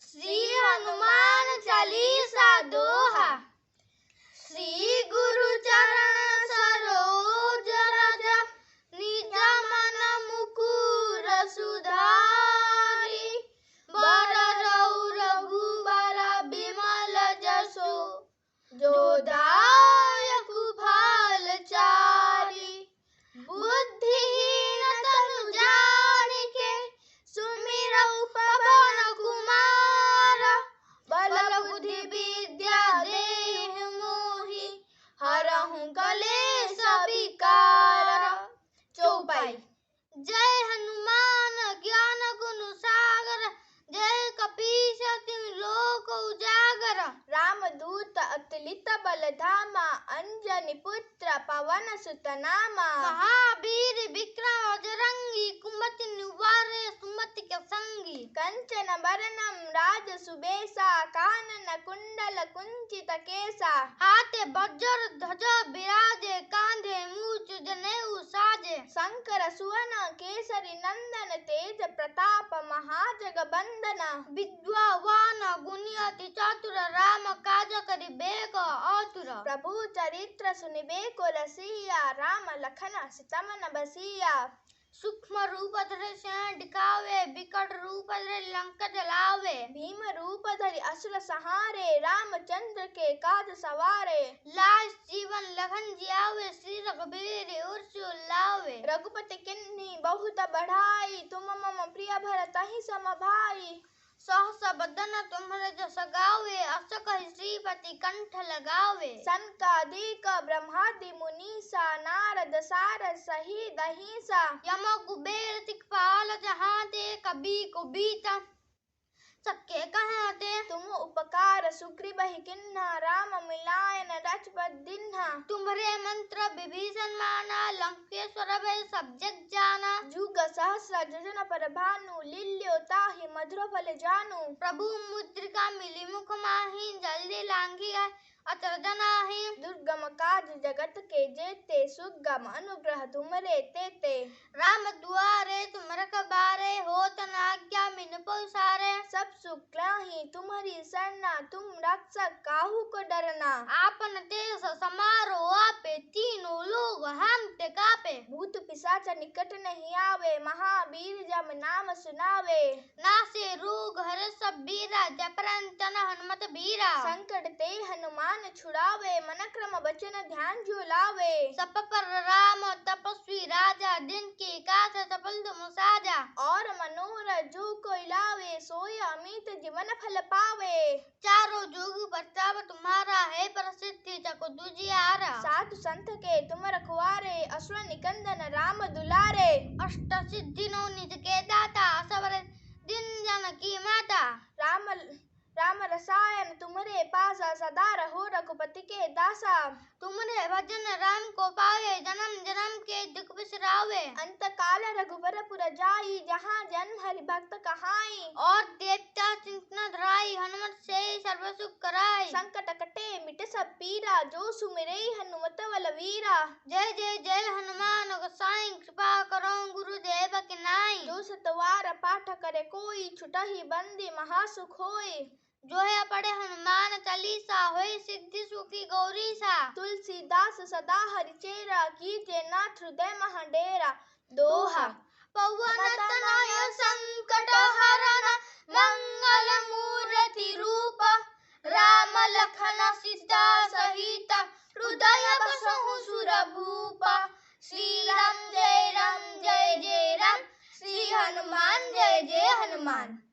श्री हनुमान चालीसा दोहा। श्री गुरु चरण सरोज रज, निज मन मुकुर सुधारी। बररउ रघुबर बिमल जसु, जो दायक फल चारि। बुद्धिहीन तनु जानिके, सुमिरउ पवन कुमार। बल बुद्धि विद्या देहु मोहि, हरहु कलेश विकार। चौपाई। जय हनुमान ज्ञान गुण सागर, जय कपीस तिहुँ लोक उजागर। रामदूत अतुलित बल धामा, अंजनी पुत्र पवन सुत नामा। महावीर विक्रम बजरंगी, कुमति निवारे सुमति के संगी। कंचन बरनम राज सुबेसा, कानन कुंडल कुंचित केसा। हाथे वज्र ध्वजा विराजे, कांधे मूछ जनेऊ साजे। शंकर सुवन केसरी नंदन, तेज प्रताप महाजगबंदन। विद्यावान गुणी अति चातुर, राम काज करिबेक आतुर। प्रभु चरित्र सुनिबेक रसिया, राम लखन सीता मन बसिया। सूक्ष्म रूप धरि सिंह दिखावे, विकट रूप धरि लंका जलावे। भीम रूप धरि असुर संहारे, रामचंद्र के काज सवारे। लाए जीवन लखन जियावे, श्री रघुबीर उरसु लावे। रघुपति किन्ही बहुत बढ़ाई, तुम मम प्रिय भरतहि सम भाई। सहस बदन तुम्हरे जस गावे, अस कहि श्रीपति कंठ लगावे। सनकादिक ब्रह्मादि मुनीसा, नारद सारद सहित अहिसा। यम कुबेर दिखपाल जहाते, कबि कुबीता सबके कहते। तुम उपकार सुग्रीवहि किन्हा, राम मिलाय न रचपत दीन्हा। तुम्हरे मंत्र विभीषण माना, लंकेश्वर भय सब जग जाना। जुग सहस्र जोजन पर भानु, लील्यो ताहि मधुर फल जानू। प्रभु मुद्रिका मिली मुख माहि, जल्दी लांघी गए अचरज नाहि। दुर्गम काज जगत के जेते, सुगम अनुग्रह तुमरे तेते। राम दुआरे तुम रखबारे, होत न आज्ञा बिनु पसारे। सब सुख लाहि तुम्हारी सरना, तुम रक्षक काहू को डरना। आपन तेज समारो आपे, तीनों लोग हांफते कापे। भूत पिशाच निकट नहीं आवे, महावीर जब नाम सुनावे। नासे रोग हरे सब बीरा, जपरन तन हनुमत बीरा। संकट ते हनुमान छुड़ावे, मन क्रम वचन ध्यान जो लावे। सब पर राम तपस्वी राजा, दिन की काज सफल तुम साजा। और मनोरथ जो कोई लावे, सोई अमित जीवन फल पावे। चारों जुग प्रताप तुम्हारा है, प्रसिद्धि जगत दुजियारा। साधु संत के तुम रखवारे, असुर निकंदन राम दुलारे। अष्ट सिद्धि नौ निधि के दाता, असवर दिन जानकी माता। राम रसायन तुम्हारे पासा, सदा रहो रघुपति के दासा। तुमरे भजन राम को पावे, जन्म जन्म के दुख बिसरावे। अंत काल रघुबर पुर जाई, जहाँ जन्म हरि भक्त कहाई। और देवता चिंतन धराई, हनुमत से सर्व सुख कराई। संकट कटे मिटे सब पीरा, जो सुमिरै हनुमत बल वीरा। जय जय जय हनुमान गोसाई, कृपा करो गुरुदेव की नाई। जो सतवार पाठ करे कोई, छुटहि बंदी महासुख होय। जो है पढ़े हनुमान चालीसा, होय सिद्धि सुखी गौरीसा। तुलसीदास सदा हरिचेरा, कीजे नाथ हृदय मह डेरा। दोहा। पवन तनय संकट हरन, मंगल मूर्ति रूप। राम लखन सीता सहित, हृदय बसहु सुर भूप। श्री राम जय जय राम, श्री हनुमान जय जय हनुमान।